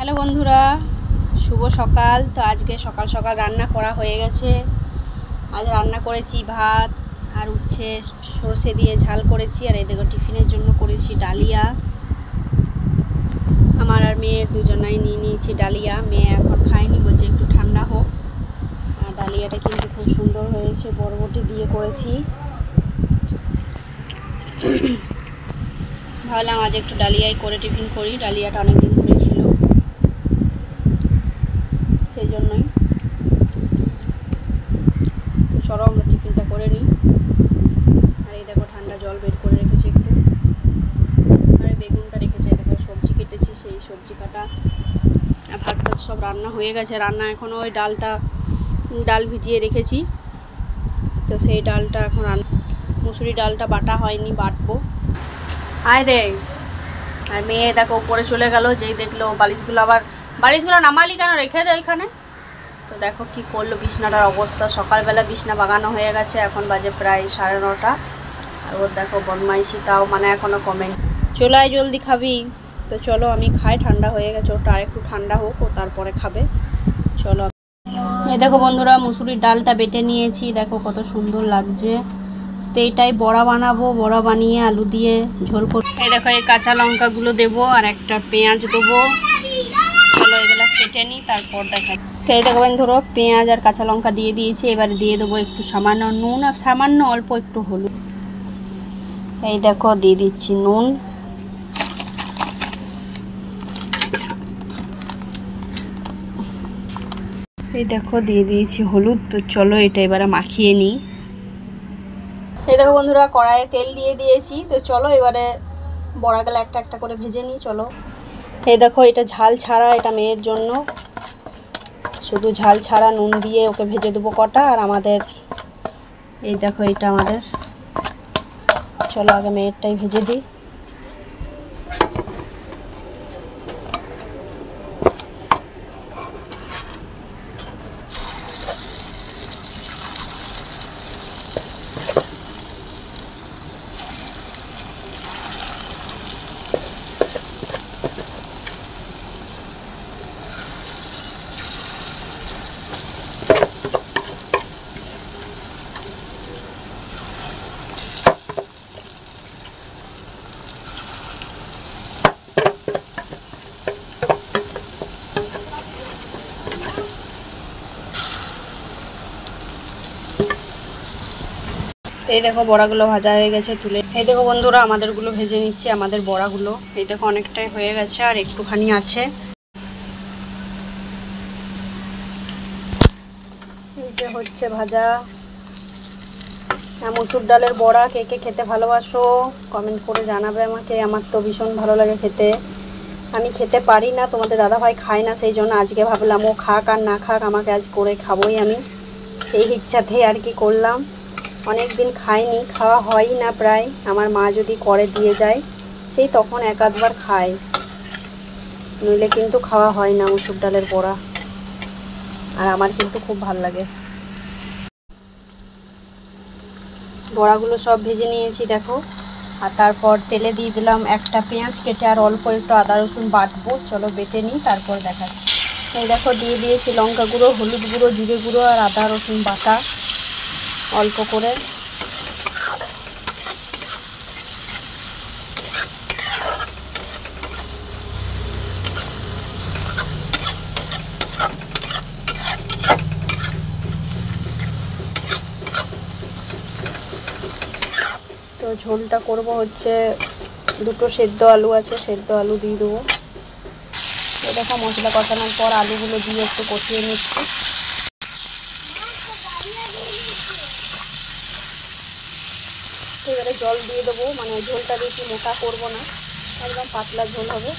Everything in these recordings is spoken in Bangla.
হ্যালো বন্ধুরা, শুভ সকাল। তো আজকে সকাল সকাল রান্না করা হয়ে গেছে। আজ রান্না করেছি ভাত আর উচ্ছে সর্ষে দিয়ে ঝাল করেছি, আর এই দেখো টিফিনের জন্য করেছি ডালিয়া। আমার আর মেয়ের দুজনাই নিয়ে নিয়েছি ডালিয়া। মেয়ে এখন খায়নি, বলছে একটু ঠান্ডা হোক। আর ডালিয়াটা কিন্তু খুব সুন্দর হয়েছে, বরবটি দিয়ে করেছি। ভাবলাম আজ একটু ডালিয়াই করে টিফিন করি, ডালিয়াটা অনেকদিন ধরে ছিল, সেই জন্যই। তো চলো আমরা টিফিনটা করে নিই। আর এই দেখো ঠান্ডা জল বের করে রেখেছি একটু, আর বেগুনটা রেখেছি। এই দেখো সবজি কেটেছি, সেই সবজি কাটা। আর ভাত টাত সব রান্না হয়ে গেছে। রান্না এখনও ওই ডাল ভিজিয়ে রেখেছি, তো সেই ডালটা এখন মুসুরি ডালটা বাটা হয়নি, বাটবো। আয় রে, আর মেয়ে দেখো উপরে চলে গেল, যেই দেখলো বালিশগুলো নামালি কেন, রেখে দেয় এখানে। তো দেখো কি করলো, বিছনাটার অবস্থা। সকালবেলা বিছনা বাগানো হয়ে গেছে, এখন বাজে প্রায় 9:30। আর ওর দেখো বদমাইশি তাও মানে এখনো কমেনি। চলে আয়, জলদি খাবি। তো চলো আমি খাই, ঠান্ডা হয়ে গেছে, ওটা আর একটু ঠান্ডা হোক, ও তারপরে খাবে। চলো। এই দেখো বন্ধুরা, মুসুরির ডালটা বেটে নিয়েছি, দেখো কত সুন্দর লাগছে। তো এইটাই বড়া বানাবো, বড়া বানিয়ে আলু দিয়ে ঝোল করবো। এই দেখো এই কাঁচা লঙ্কাগুলো দেবো, আর একটা পেঁয়াজ দেবো। চলো এগুলো কেটে নিই, তারপর দেখা। তো এই দেখো ধরো পেঁয়াজ আর কাঁচা লঙ্কা দিয়ে দিয়েছি। এবারে দিয়ে দেবো একটু সামান্য নুন, আর সামান্য অল্প একটু হলুদ। এই দেখো দিয়ে দিচ্ছি নুন। এই দেখো দিয়ে দিয়েছি হলুদ। তো চলো এটা এবারে মাখিয়ে নিই। এই দেখো বন্ধুরা, কড়াইয়ে তেল দিয়ে দিয়েছি। তো চলো এবারে বড়াগুলো একটা একটা করে ভেজে নিই, চলো। এই দেখো এটা ঝাল ছাড়া, এটা মেয়ের জন্য, শুধু ঝাল ছাড়া নুন দিয়ে ওকে ভেজে দেবো কটা। আর আমাদের এই দেখো এটা আমাদের। চলো আগে মেয়েরটাই ভেজে দিই। এই দেখো বড়াগুলো ভাজা হয়ে গেছে, তুলে। এই দেখো বন্ধুরা আমাদেরগুলো ভেজে নিচ্ছে, আমাদের বড়াগুলো। এই দেখো অনেকটাই হয়ে গেছে, আর একটুখানি আছে। এই যে হচ্ছে ভাজা। মসুর ডালের বড়া কে কে খেতে ভালোবাসো কমেন্ট করে জানাবে আমাকে। আমার তো ভীষণ ভালো লাগে খেতে। আমি খেতে পারি না, তোমাদের দাদাভাই খায় না, সেই জন্য আজকে ভাবলাম ও খাক আর না খাক, আমাকে আজ করে খাবোই আমি, সেই ইচ্ছাতেই আর কি করলাম। অনেক দিন খাইনি, খাওয়া হয়ই না প্রায়। আমার মা যদি করে দিয়ে যায়, সেই তখন এক আধবার খাই, নইলে কিন্তু খাওয়া হয় না মসুর ডালের বড়া। আর আমার কিন্তু খুব ভাল লাগে। বড়াগুলো সব ভেজে নিয়েছি দেখো। আর তারপর তেলে দিয়ে দিলাম একটা পেঁয়াজ কেটে, আর অল্প একটু আদা রসুন বাটবো। চলো বেটে নিই, তারপর দেখাচ্ছি। এই দেখো দিয়ে দিয়েছি লঙ্কা গুঁড়ো, হলুদ গুঁড়ো, জিরে গুঁড়ো, আর আদা রসুন বাটা অল্প করে। তো ঝোলটা করব হচ্ছে, দুটো সেদ্ধ আলু আছে, সেদ্ধ আলু দিয়ে দেবো। এই দেখো মশলা কষানোর পর আলুগুলো দিয়ে একটু কষিয়ে নিচ্ছি। এবারে জল দিয়ে দেবো, মানে ঝোলটা বেশি মোটা করব না, একদম পাতলা ঝোল হবে।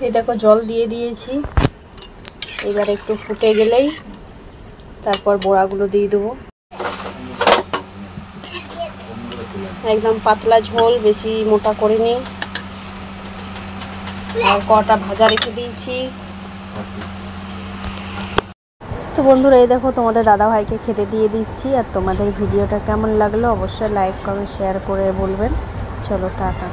এই দেখো জল দিয়ে দিয়েছি। এবার একটু ফুটে গেলেই তারপর বড়াগুলো দিয়ে দেবো। একদম পাতলা ঝোল, বেশি মোটা করিনি। আর কটা ভাজা রেখে দিয়েছি। তো বন্ধুরা এই দেখো তোমাদের দাদাভাইকে খেতে দিয়ে দিচ্ছি। আর তোমাদের ভিডিওটা কেমন লাগলো অবশ্যই লাইক কমেন্ট শেয়ার করে বলবেন। চলো টাটা।